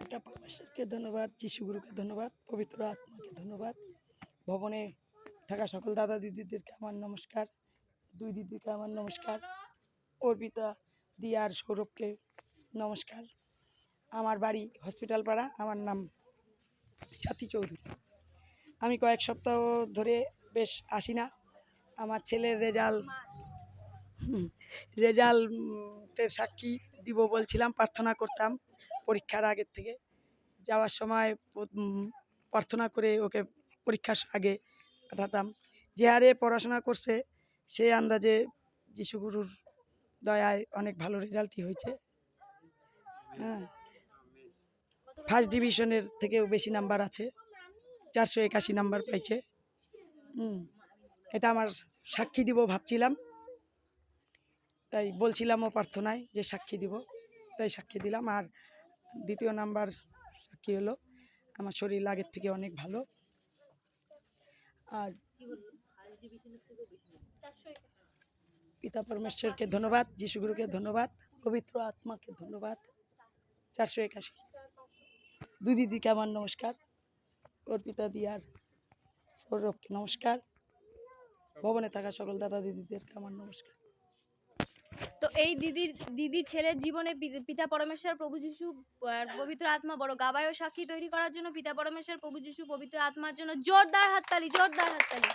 পিতা পরমেশ্বরকে ধন্যবাদ, যিশুগুরুকে ধন্যবাদ, পবিত্র আত্মাকে ধন্যবাদ। ভবনে থাকা সকল দাদা দিদিদেরকে আমার নমস্কার, দুই দিদিকে আমার নমস্কার, অর্পিতা দি আর সৌরভকে নমস্কার। আমার বাড়ি হসপিটাল পাড়া, আমার নাম সাথী চৌধুরী। আমি কয়েক সপ্তাহ ধরে বেশ আসি না। আমার ছেলের রেজাল্টের সাক্ষী দিব বলছিলাম, প্রার্থনা করতাম পরীক্ষার আগের থেকে। যাওয়ার সময় প্রার্থনা করে ওকে পরীক্ষার আগে পাঠাতাম। যে হারে পড়াশোনা করছে সে আন্দাজে যিশুগুরুর দয়ায় অনেক ভালো রেজাল্টই হয়েছে। হ্যাঁ, ফার্স্ট ডিভিশনের থেকেও বেশি নাম্বার আছে, 481 নাম্বার পাইছে। এটা আমার সাক্ষী দিব ভাবছিলাম, তাই বলছিলামও প্রার্থনায় যে সাক্ষী দিব, তাই সাক্ষী দিলাম। আর দ্বিতীয় নাম্বার সাক্ষী হলো আমার শরীর আগের থেকে অনেক ভালো। আর পিতা পরমেশ্বরকে ধন্যবাদ, যিশুগুরুকে ধন্যবাদ, পবিত্র আত্মাকে ধন্যবাদ। 481 দুই দিদিকে আমার নমস্কার, অর্পিতা দি আর সৌরভকে নমস্কার, ভবনে থাকা সকল দাদা দিদিদেরকে আমার নমস্কার। তো এই দিদির ছেলের জীবনে পিতা পরমেশ্বর, প্রভু যিশু আর পবিত্র আত্মা বড় গাবায় ও সাক্ষী তৈরি করার জন্য পিতা পরমেশ্বর, প্রভু যিশু, পবিত্র আত্মার জন্য জোরদার হাততালি, জোরদার হাততালি।